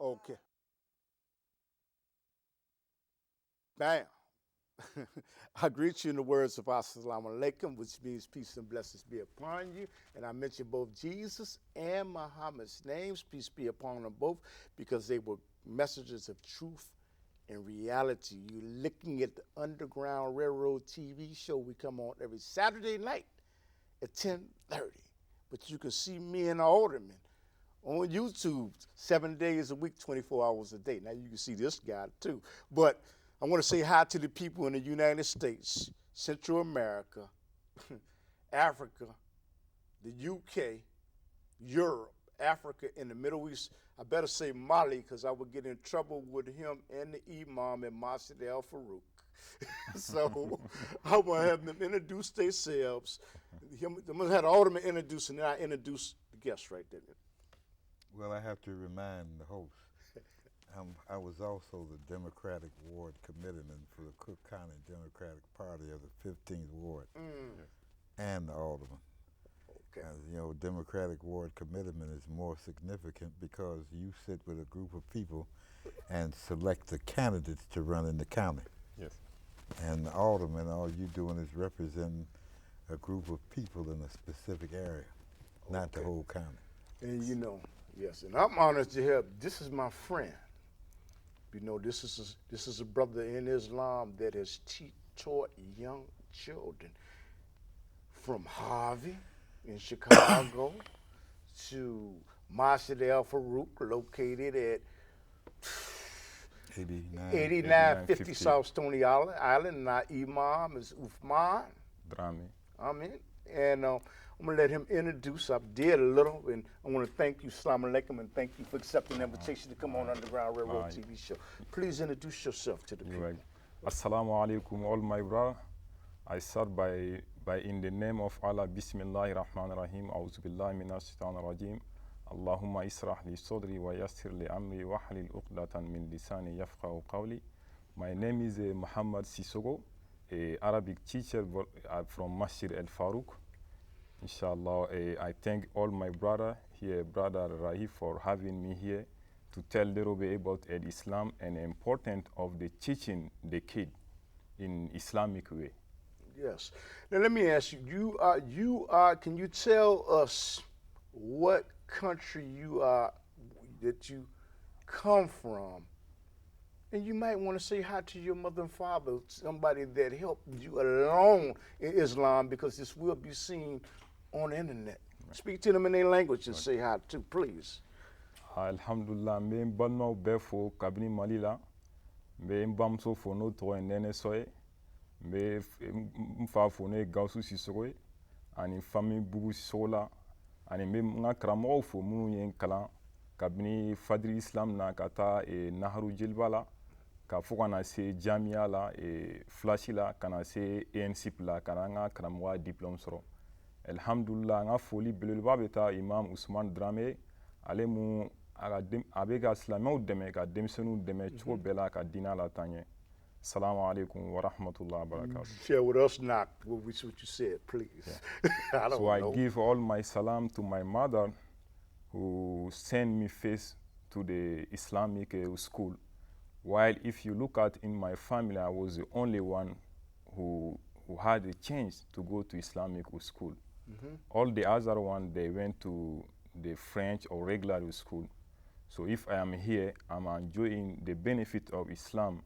Okay. Bam. I greet you in the words of Assalamu alaikum, which means peace and blessings be upon you. And I mention both Jesus and Muhammad's names, peace be upon them both, because they were messages of truth and reality. You're looking at the Underground Railroad TV show. We come on every Saturday night at 10:30. But you can see me and the Alderman on YouTube 7 days a week, 24 hours a day. Now you can see this guy too. But I want to say hi to the people in the United States, Central America, Africa, the UK, Europe, Africa, and the Middle East. I better say Mali because I would get in trouble with him and the Imam and MASS Al-Farooq. So I want to have them introduce themselves. I'm going to have the Alderman introduce, and then I introduce the guests right there. Well, I have to remind the host, I was also the Democratic Ward Committeeman for the Cook County Democratic Party of the 15th Ward and the Alderman. Okay. As you know, Democratic Ward Committeeman is more significant because you sit with a group of people and select the candidates to run in the county. Yes. And the Alderman, all you're doing is representing a group of people in a specific area, not the whole county. And you know, yes, and I'm honored to have, this is my friend. You know, this is a brother in Islam that has taught young children from Harvey in Chicago to MASS Al-Farooq, located at 8950 South Stoney Island. And our Imam is Uthman. Drame. Amen. And I'm going to let him introduce. I did a little, and I want to thank you, Assalamu alaikum, and thank you for accepting the invitation to come on Underground Railroad TV show. Please introduce yourself to the people. Right. Assalamu alaikum, all my brother. I start by in the name of Allah, Bismillahir Rahmanir Rahim, A'udhu Billahi Minash Shaitanir Rajim. Allahumma israh li sadri wa yassir li amri wa hlil uqdatan min lisani yafqahu qawli. My name is Muhammad Sissako, a Arabic teacher from MASS Al-Farooq. Inshallah, I thank all my brother here, Brother Rahi, for having me here to tell a little bit about Islam and the importance of the teaching the kid in Islamic way. Yes. Now let me ask you, can you tell us what country you are, that you come from? And you might want to say hi to your mother and father, somebody that helped you along in Islam, because this will be seen on the internet. Right. Speak to them in their language and say hi too, please. Alhamdulillah, me balma befo kabini malila, me mbamso fono to nene soye, me mfa fono gausu sisoye, ani fami bugu sola, ani me nga kramo fo munu yen kala, kabini fadri Islam na kata naharu jilbala, ka fo kana se jamia la flashi la kana se ANC la kana nga kramo diplôme soro. Alhamdulillah, nga foli belelba beta Imam Ousmane Dramé, ale mu abe ka silamɛw dɛmɛ ka denmisɛnninw dɛmɛ cogo bɛɛ la ka diinɛ la taɲɛ. Assalamu alaikum wa rahmatullahi wa barakatuh. Share with us now what you said, please. Yeah. I give all my salam to my mother who sent me first to the Islamic school. While if you look at in my family, I was the only one who had a chance to go to Islamic school. All the other ones, they went to the French or regular school. So if I am here, I'm enjoying the benefit of Islam.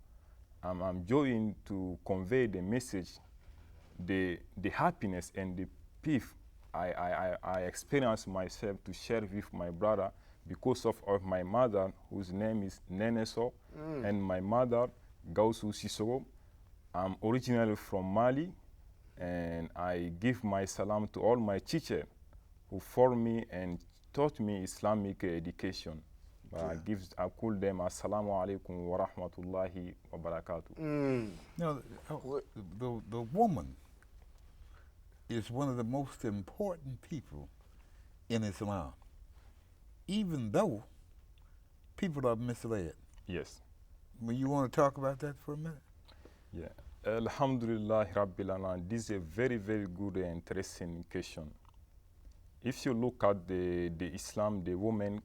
I'm enjoying to convey the message, the happiness and the peace I experience myself to share with my brother because of my mother, whose name is Neneso, and my mother, Gausu Sissoko. I'm originally from Mali, and I give my salam to all my teachers who formed me and taught me Islamic education. I call them Assalamu alaikum wa rahmatullahi wa barakatuh. Now, the woman is one of the most important people in Islam, even though people are misled. Yes. Well, you want to talk about that for a minute? Yeah. Alhamdulillah Rabbil Alamin. This is a very, very good and interesting question. If you look at the Islam, the woman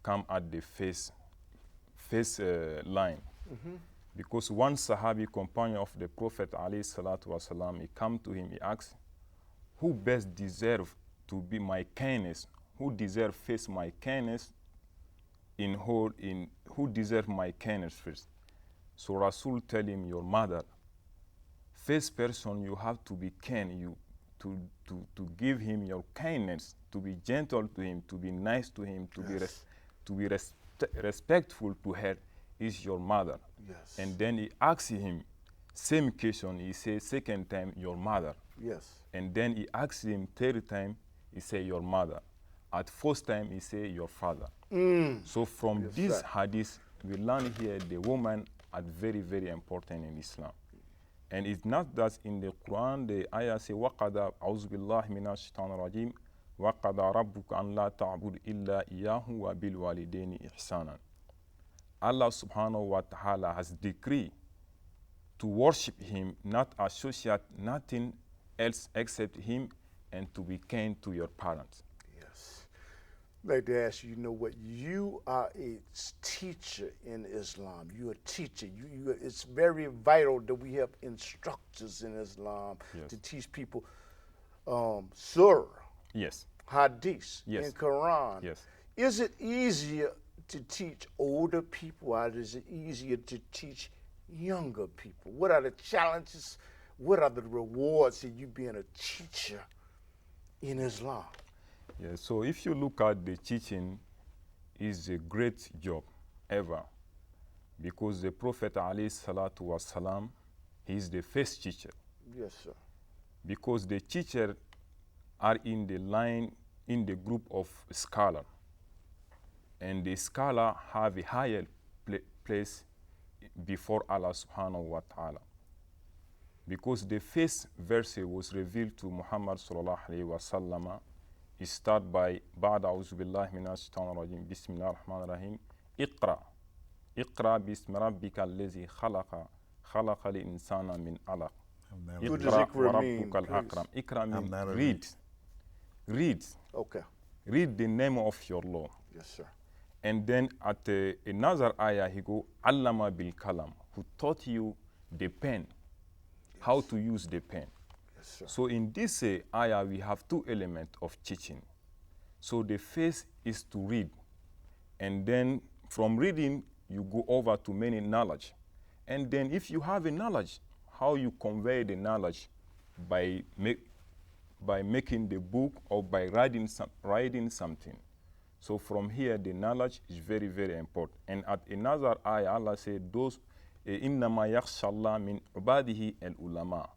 come at the face first line. Because one Sahabi companion of the Prophet ﷺ, he come to him, he asked, who best deserve to be my kindness? Who deserve first my kindness? Who deserve my kindness first? So Rasul tell him, your mother. First person you have to be kind, to give him your kindness, to be gentle to him, to be nice to him, to be respectful to her is your mother. Yes. And then he asks him, same question, he says second time, your mother. Yes. And then he asks him third time, he say your mother. At first time, he say your father. So from this hadith, we learn here the woman are very, very important in Islam. And it's not that in the Quran, the ayah say, وَقَدَا أَعُوذُ بِاللَّهِ مِنَ الشَّيْطَانِ الرَّجِيمِ وَقَدَا رَبُّكَ أَنْ لَا تَعْبُدْ إِلَّا إِيَّاهُ وَبِالْوَالِدَيْنِ إِحْسَانًا. Allah subhanahu wa ta'ala has decreed to worship him, not associate nothing else except him, and to be kind to your parents. Yes. I'd like to ask you, you know what, you are a teacher in Islam. You're a teacher. It's very vital that we have instructors in Islam to teach people surah, Yes. hadith, Yes. and Quran. Yes. Is it easier to teach older people, or is it easier to teach younger people? What are the challenges? What are the rewards of you being a teacher in Islam? Yeah, so if you look at the teaching, is a great job ever, because the Prophet ﷺ, he is the first teacher. Yes, sir. Because the teacher are in the line, in the group of scholar, and the scholar have a higher place before Allah subhanahu wa ta'ala. Because the first verse was revealed to Muhammad sallallahu alayhi wa sallam. It start by بعد أعوذ بالله من الشيطان الرجيم بسم الله الرحمن الرحيم اقرأ باسم ربك الذي خلق الإنسان من علق اقرأ وربك الأكرم. Iqra means read. Okay. Read the name of your Lord. Yes, sir. And then at another ayah he go Allama bil kalam, who taught you the pen, how to use the pen. Yes, sir. So in this ayah, we have two elements of teaching. So the first is to read. And then from reading, you go over to many knowledge. And then if you have a knowledge, how you convey the knowledge by making the book or by writing something. So from here, the knowledge is very, very important. And at another ayah, Allah said, those إِنَّمَا يَخْشَى اللَّهَ مِنْ عِبَادِهِ الْعُلَمَاء.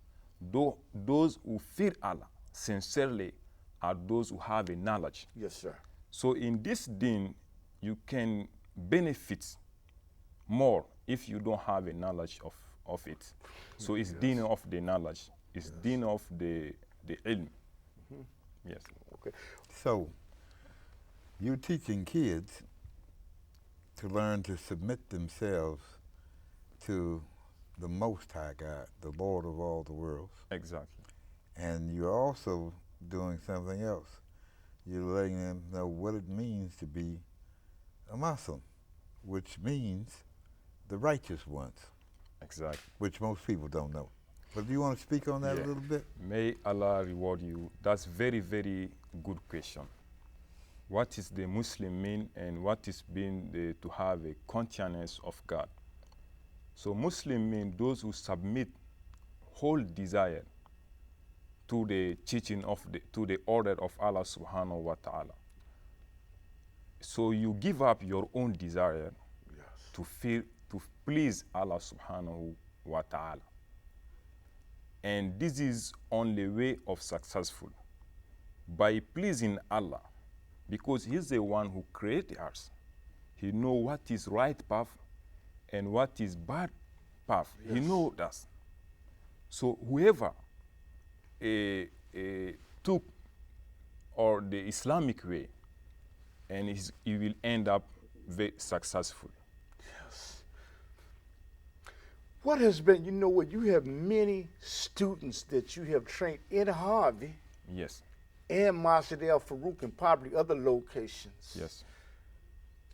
Those who fear Allah sincerely are those who have a knowledge. Yes, sir. So in this deen, you can benefit more if you don't have a knowledge of it. So it's deen of the knowledge. It's deen of the ilm. Yes. Okay. So, you're teaching kids to learn to submit themselves to the Most High God, the Lord of all the worlds. Exactly. And you're also doing something else. You're letting them know what it means to be a Muslim, which means the righteous ones, Exactly. which most people don't know. But do you want to speak on that a little bit? May Allah reward you. That's very, very good question. What is the Muslim mean, and what is being to have a consciousness of God? So Muslim mean those who submit whole desire to the teaching to the order of Allah subhanahu wa ta'ala. So you give up your own desire to please Allah subhanahu wa ta'ala. And this is only way of successful. By pleasing Allah, because He's the one who created us. He knows what is right path and what is bad path. Yes. He knows that. So whoever took or the Islamic way, and he will end up very successful. Yes. What has been, you know what, you have many students that you have trained in Harvey. Yes. And MASS Al-Farooq and probably other locations. Yes.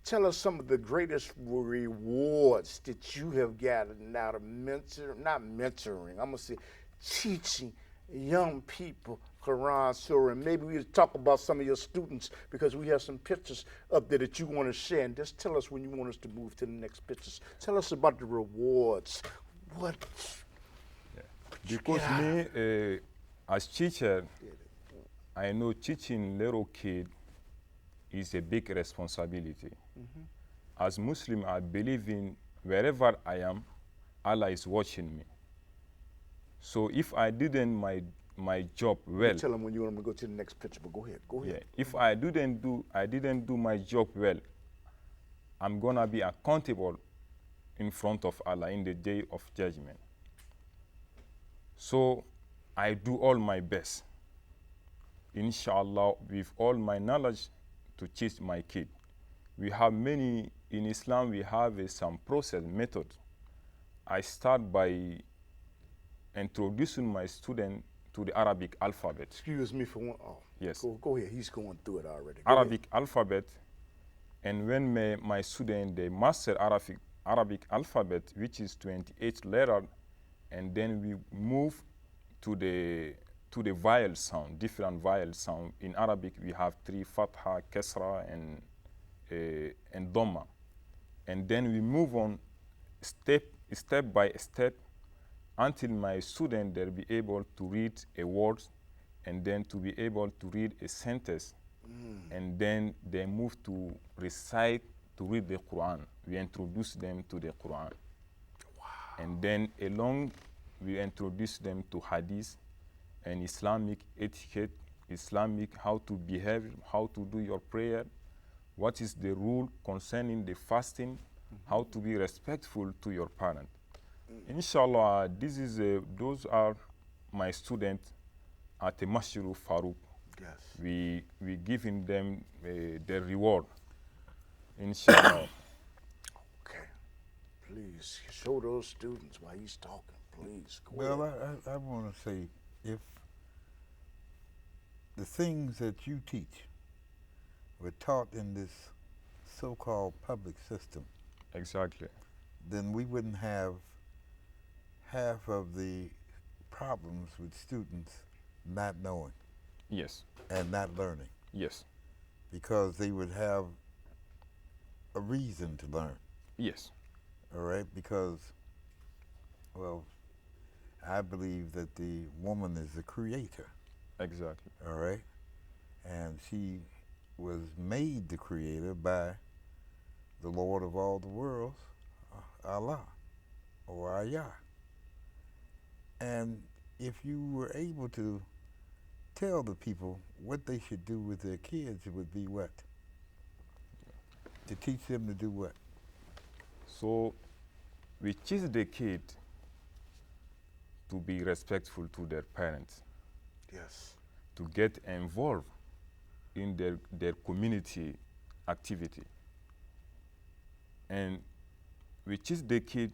tell us some of the greatest rewards that you have gotten out of I'm gonna say teaching young people Quran, Surah, and maybe we talk about some of your students because we have some pictures up there that you want to share. And just tell us when you want us to move to the next pictures. Tell us about the rewards. What? Because me, as teacher, I know teaching little kid is a big responsibility. As Muslim, I believe in wherever I am, Allah is watching me. So if I didn't my job well, tell them when you want them to go to the next picture, but go ahead. yeah, if I didn't do my job well, I'm gonna be accountable in front of Allah in the day of judgment. So I do all my best, inshallah, with all my knowledge to teach my kid. We have many, in Islam we have some process method. I start by introducing my student to the Arabic alphabet. Excuse me for one. Oh, yes. Go ahead. He's going through it already. Arabic alphabet, and when my student they master Arabic alphabet, which is 28 letters, and then we move to the vowel sound, different vowel sound. In Arabic we have 3: Fatha, Kasra, and Dhamma, and then we move on step by step until my student they'll be able to read a word, and then to be able to read a sentence, and then they move to read the Quran. We introduce them to the Quran. Wow. And then along we introduce them to Hadith and Islamic etiquette, Islamic how to behave, how to do your prayer, what is the rule concerning the fasting, how to be respectful to your parent. Inshallah, those are my students at the MASS Al-Farooq. Yes. We giving them their reward, inshallah. Okay. Please show those students while he's talking. Please. Go Well, ahead. I want to say, if the things that you teach were taught in this so-called public system, Exactly. then we wouldn't have half of the problems with students not knowing Yes. and not learning, Yes. because they would have a reason to learn, Yes. all right? Because, well, I believe that the woman is the creator, Exactly. all right? And she was made the creator by the Lord of all the worlds, Allah, or Ayah. And if you were able to tell the people what they should do with their kids, it would be what? To teach them to do what? So we teach the kid to be respectful to their parents, Yes. to get involved in their community activity. And we teach the kid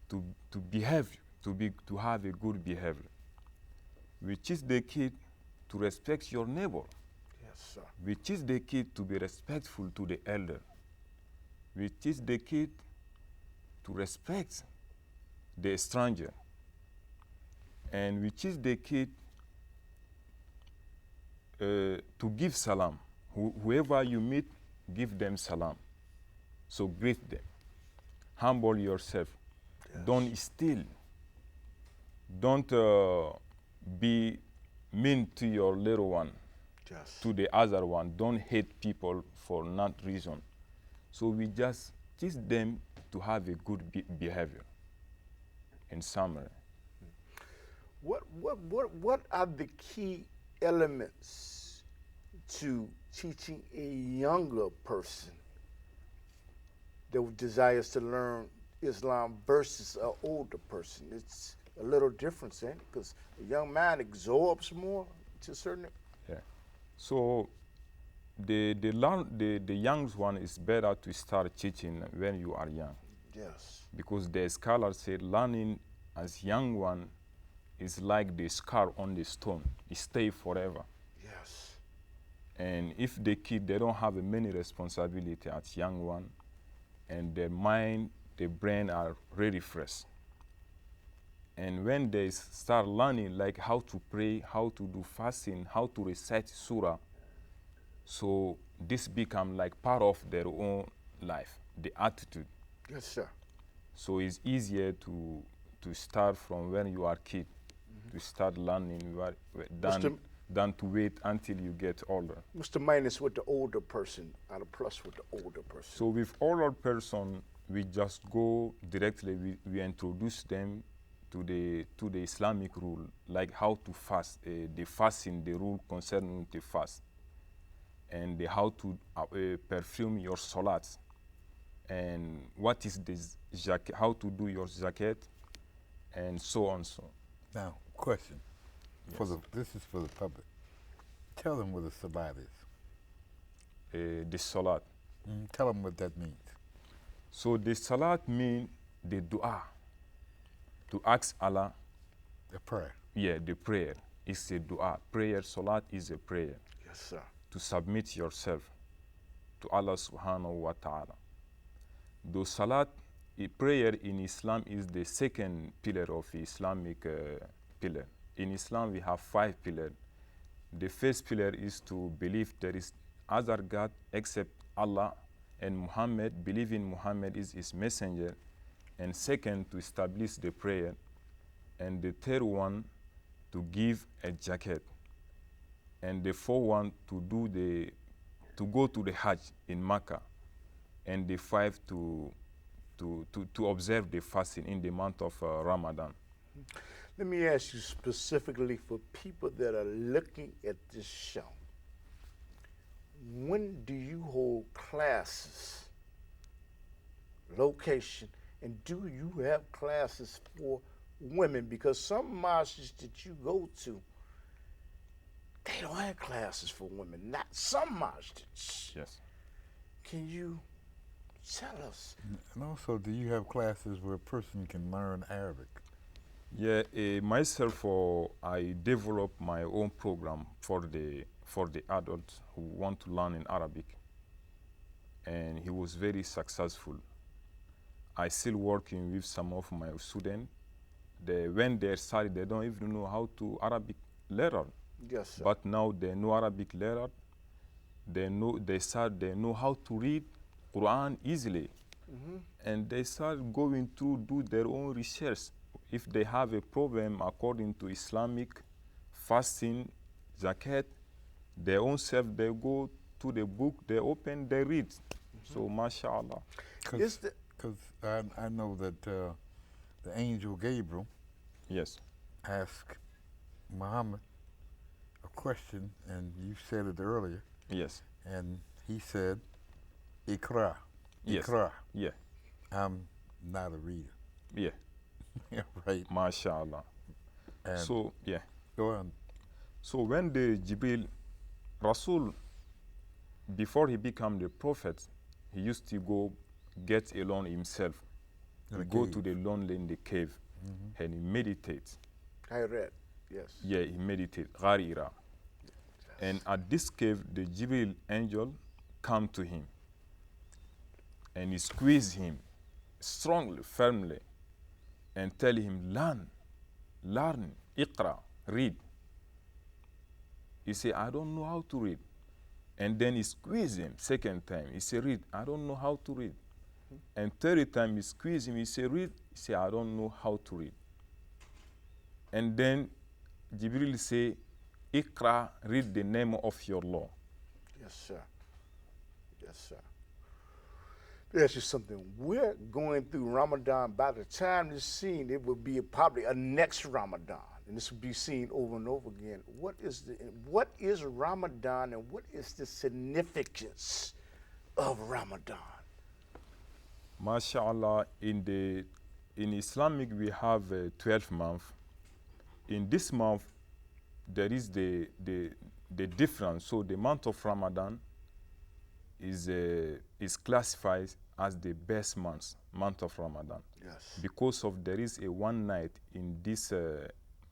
to behave, to have a good behavior. We teach the kid to respect your neighbor. Yes, sir. We teach the kid to be respectful to the elder. We teach the kid to respect the stranger. And we teach the kid to give salam. Whoever you meet, give them salam. So greet them. Humble yourself. Yes. Don't steal. Don't be mean to your little one, Yes. to the other one. Don't hate people for not reason. So we just teach them to have a good behavior. In summary. What are the key elements to teaching a younger person that desires to learn Islam versus an older person? It's a little difference, ain't it? Because a young man absorbs more to a certain. Yeah. So the young one is better to start teaching when you are young, Yes. because the scholars say learning as young one is like the scar on the stone. It stays forever. Yes. And if the kid, they don't have many responsibility as young one, and their mind, their brain are really fresh. And when they start learning like how to pray, how to do fasting, how to recite surah, so this become like part of their own life, the attitude. Yes, sir. So it's easier to start from when you are kid, to start learning than to wait until you get older. What's the minus with the older person and the plus with the older person? So with older person, we just go directly, we introduce them to the Islamic rule, like how to fast, the fasting, the rule concerning the fast, and how to perfume your salat, and what is this jacket, how to do your jacket, and so on. So Now, question. Yes. This is for the public. Tell them what a salat is. the salat. Tell them what that means. So the salat mean the dua, to ask Allah. The prayer. Yeah, the prayer is a dua. Prayer, salat is a prayer. Yes, sir. To submit yourself to Allah subhanahu wa ta'ala. The salat, prayer in Islam is the second pillar of Islamic pillar. In Islam, we have 5 pillars. The first pillar is to believe there is other God except Allah, and Muhammad, believe in Muhammad is his messenger. And second, to establish the prayer. And the third one, to give a zakat. And the fourth one, to go to the Hajj in Mecca. And the 5, to observe the fasting in the month of Ramadan. Let me ask you specifically for people that are looking at this show. When do you hold classes, location, and do you have classes for women? Because some mosques that you go to, they don't have classes for women. Not some mosques. Yes. Can you tell us? And also, do you have classes where a person can learn Arabic? Yeah, myself, I develop my own program for the adults who want to learn in Arabic, and he was very successful. I still working with some of my students. When they started, they don't even know how to Arabic learn. Yes, sir. But now they know Arabic letter. They know how to read Quran easily, and they start going to do their own research. If they have a problem according to Islamic fasting, zakat, their own self, they go to the book, they open, they read. So, mashallah. Because I know that the angel Gabriel Yes. asked Muhammad a question, and you said it earlier, Yes. and he said, Ikra. Yes. Ikra. Yeah. I'm not a reader. Yeah. Yeah, right. Mashallah. And So, yeah. go on. So when the Jibril, Rasul, before he became the prophet, he used to go get alone himself. In He a go cave. to the lonely in the cave, and he meditates. I read. Yes. Yeah, he meditates. Gharira. And at this cave, the Jibril angel come to him, and he squeeze him strongly, firmly, and tell him, learn, iqra, read. He say, I don't know how to read. And then he squeeze him second time. He say, read, I don't know how to read. And third time he squeeze him, he say, read. He say, I don't know how to read. And then Jibril say, Iqra, read the name of your Lord. Yes, sir. Yes, sir. Let me ask you something. We're going through Ramadan. By the time this scene, it will be probably a next Ramadan, and this will be seen over and over again. What is Ramadan, and what is the significance of Ramadan? MashaAllah, in Islamic we have 12 months. In this month, there is the difference. So the month of Ramadan is classified as the best month of Ramadan. Yes. Because of there is a one night in this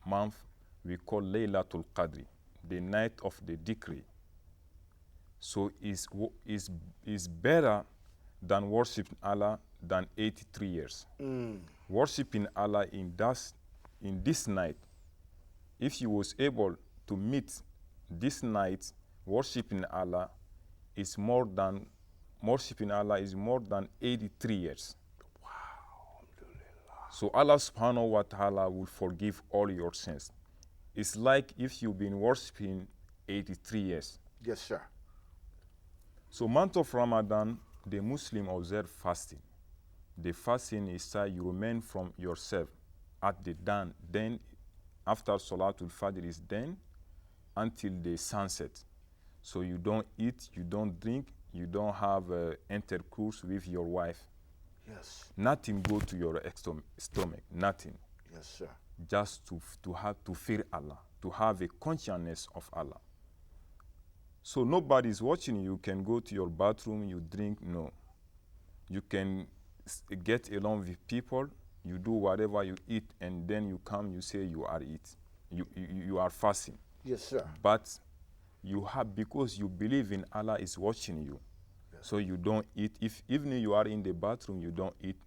month we call Laylatul Qadr, the night of the decree. So is better than worshiping Allah than 83 years. Worshiping Allah in this night, if you was able to meet this night, worshiping Allah is more than 83 years. So Allah subhanahu wa ta'ala will forgive all your sins. It's like if you've been worshiping 83 years. Yes, sir. So month of Ramadan, the Muslim observe fasting. The fasting is that you remain from yourself at the dawn. Then after Salatul Fajr is done until the sunset. So you don't eat, you don't drink, you don't have intercourse with your wife. Yes. Nothing go to your stomach, nothing. Yes, sir. Just to have to fear Allah, to have a consciousness of Allah. So nobody's watching you. You can go to your bathroom, you drink, no. You can get along with people, you do whatever you eat, and then you come, you say you are you are fasting. Yes, sir. But you have, because you believe in Allah is watching you, so you don't eat. If even you are in the bathroom, you don't eat,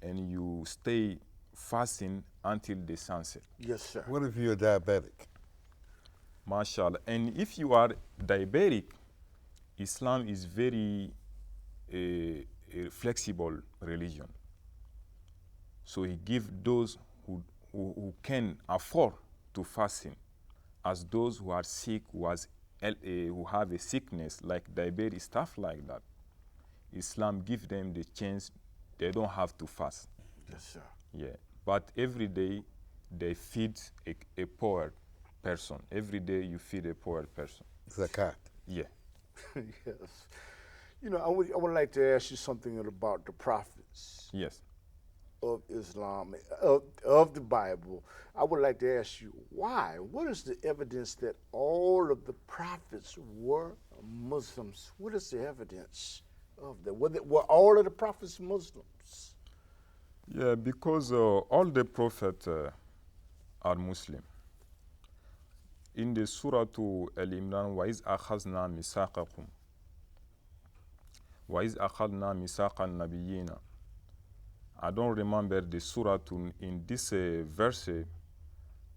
and you stay fasting until the sunset. Yes, sir. What if you're diabetic? MashaAllah. And if you are diabetic, Islam is very a flexible religion. So he gives those who can afford to fasting, as those who are sick, who have a sickness like diabetes, stuff like that. Islam gives them the chance, they don't have to fast. Yes, sir. Yeah, but every day they feed a poor person. Every day you feed a poor person. Zakat. Yeah. Yes. You know, I would like to ask you something about the prophets Yes. of Islam, of the Bible. I would like to ask you why. What is the evidence that all of the prophets were Muslims? What is the evidence of that? Were all of the prophets Muslims? Yeah, because all the prophets are Muslim. In the Surah to Al-Imran, وَإِذْ أَخَذْنَا مِيثَاقَكُمْ وَإِذْ أَخَذْنَا مِيثَاقَ النَّبِيِّينَ. I don't remember the surah in this verse.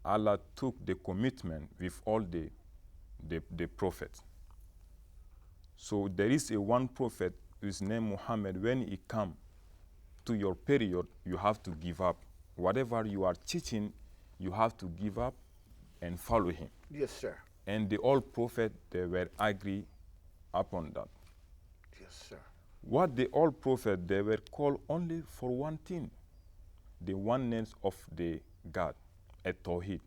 Allah took the commitment with all the prophets. So there is a one prophet whose name Muhammad. When he come to your period, you have to give up. Whatever you are teaching, you have to give up and follow him. Yes, sir. And the old prophet, they were agree upon that. Yes, sir. What the old prophet, they were called only for one thing, the oneness of the God, a Tawheed.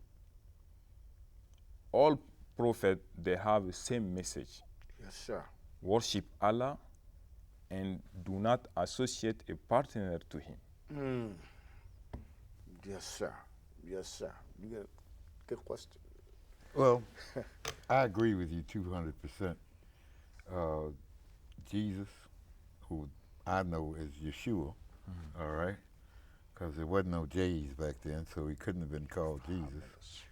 All prophets, they have the same message. Yes, sir. Worship Allah and do not associate a partner to him. Yes, sir. Yes, sir. You got a good question. Well, I agree with you 200%. Jesus, who I know is Yeshua, all right, because there wasn't no J's back then, so he couldn't have been called Jesus.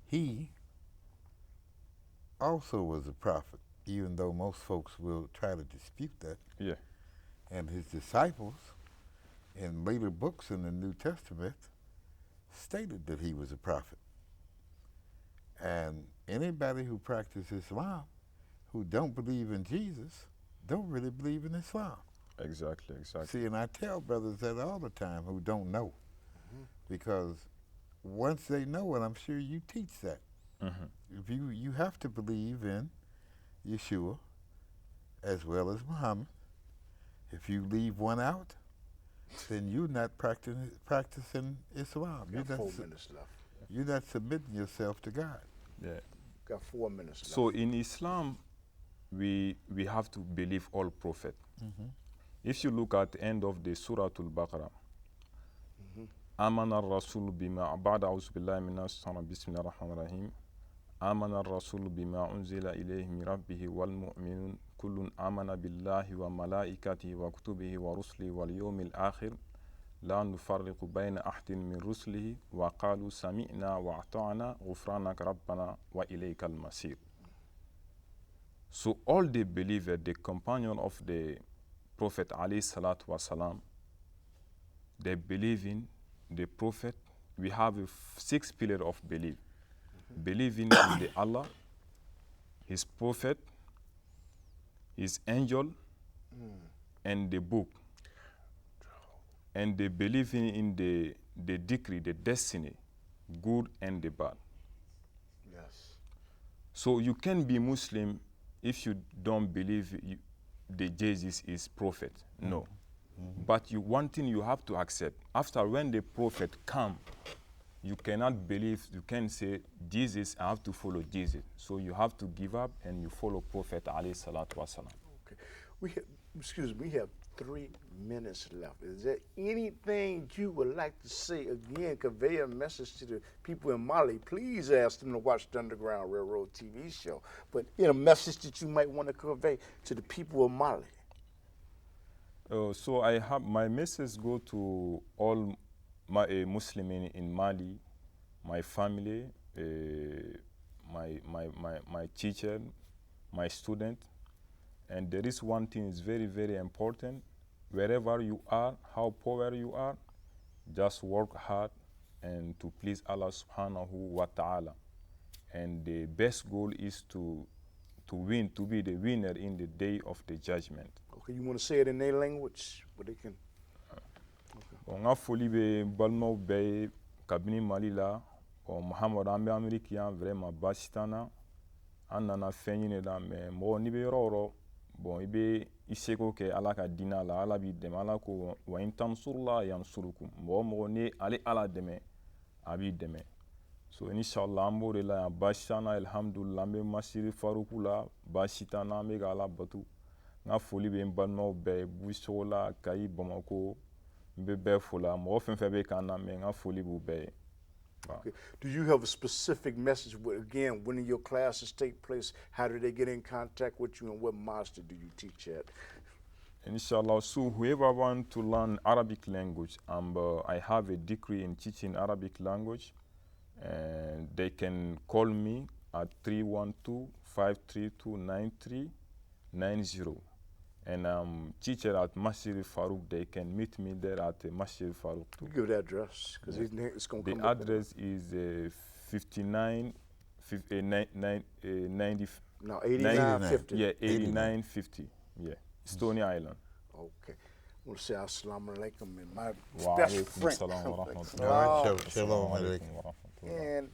He also was a prophet, even though most folks will try to dispute that. Yeah. And his disciples, in later books in the New Testament, stated that he was a prophet. And anybody who practices Islam, who don't believe in Jesus, don't really believe in Islam. Exactly. See, and I tell brothers that all the time who don't know, because once they know it, I'm sure you teach that. If you have to believe in Yeshua as well as Muhammad. If you leave one out, then you're not practicing Islam. Got 4 minutes left. You're not submitting yourself to God. Yeah. Got 4 minutes left. So in Islam, we have to believe all prophets. If you look at the end of the Surah Al-Baqarah, آمن الرسول بما بعد أعوذ بالله من الشيطان بسم الله الرحمن الرحيم آمن الرسول بما أنزل إليه من ربه والمؤمنون كل آمن بالله وملائكته وكتبه ورسله واليوم الآخر لا نفرق بين أحد من رسله وقالوا سمعنا وأطعنا غفرانك ربنا وإليك المصير. So all the believers, the companion of the Prophet alayhi salatu wasalam, they believe in the Prophet. We have 6 pillars of belief. Believing in the Allah, His Prophet, His angel, and the book. And they believe in the decree, the destiny, good and the bad. Yes. So you can be Muslim if you don't believe the Jesus is prophet. No. But one thing you have to accept, after when the prophet come, you cannot believe, you can say, Jesus, I have to follow Jesus. So you have to give up and you follow Prophet alayhi salatu wasalam. Okay. We have 3 minutes left. Is there anything you would like to say again, convey a message to the people in Mali? Please ask them to watch the Underground Railroad TV show. But a message that you might want to convey to the people of Mali. So I have my message go to all my Muslim in Mali, my family, my teacher, my student. And there is one thing is very, very important. Wherever you are, how poor you are, just work hard and to please Allah subhanahu wa ta'ala. And the best goal is to win, to be the winner in the day of the judgment. Okay, you want to say it in their language? But they can. Nga foli be balmaw be kabini Mali la, Muhammad ambe Amerikian vraiment basitana, an nana fɛn ɲini la mais mɔgɔ n'i bɛ yɔrɔ o yɔrɔ, bon i bɛ i seko kɛ Ala ka diinɛ la, Ala b'i dɛmɛ. Ala ko wa in tansurula yansurukum. Mɔgɔ o mɔgɔ ni ale Ala dɛmɛ, a b'i dɛmɛ. So inshallah an b'o de la yan basitana alhamdulillah an bɛ MASS Al-Farooq la basitana an bɛ ka Ala batu. Nga foli be n balimaw bɛɛ ye Busogo la, Kayi, Bamako, n bɛ bɛɛ fo la. Mɔgɔ fɛn fɛn bɛ k'an lamɛn, nga foli b'u bɛɛ ye. Okay. Do you have a specific message? Again, when your classes take place, how do they get in contact with you, and what master do you teach at? Inshallah, so whoever want to learn Arabic language, I have a degree in teaching Arabic language, and they can call me at 312-532-9390. And I'm teacher at MASS Al-Farooq. They can meet me there at MASS Al-Farooq too. Give the address, because it's going to come The address is 8950. No, 8950. Yeah, 8950. Yeah, Stoney Island. Okay. I want to say assalamu alaikum and my Wa best alaikum friend. salam wa rahmatullah. Shalom Assalamu alaikum. alaikum wa rahmatullah. And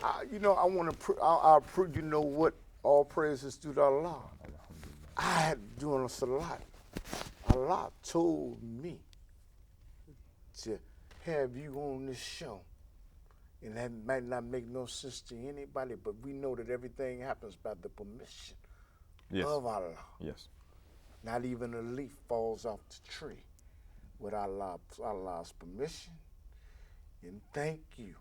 I want to, I'll prove, what, all praises to Allah. I had doing a salat. Allah told me to have you on this show. And that might not make no sense to anybody, but we know that everything happens by the permission Yes. of Allah. Yes. Not even a leaf falls off the tree with Allah's permission. And thank you.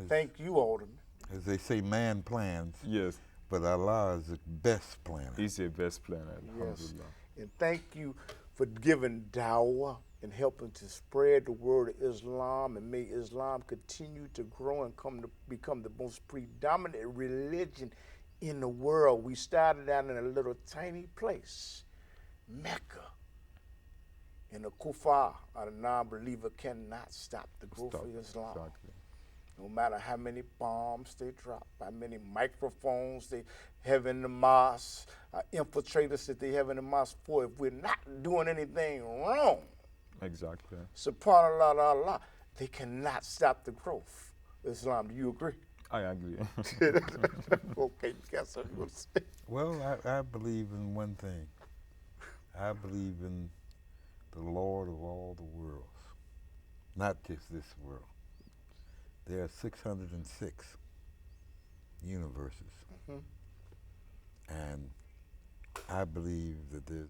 Thank you, Alderman. As they say, man plans, Yes. but Allah is the best planner. He's the best planner. Yes. Alhamdulillah. And thank you for giving dawah and helping to spread the word of Islam, and may Islam continue to grow and become the most predominant religion in the world. We started out in a little tiny place, Mecca. And the kuffar, or the non-believer, cannot stop the growth of Islam. Exactly. No matter how many bombs they drop, how many microphones they have in the mosque, infiltrators that they have in the mosque for, if we're not doing anything wrong, Exactly. subhanallah, Allah, they cannot stop the growth of Islam. Do you agree? I agree. Okay, guess what you want to say. Well, I believe in one thing. I believe in the Lord of all the worlds, not just this world. There are 606 universes. And I believe that there's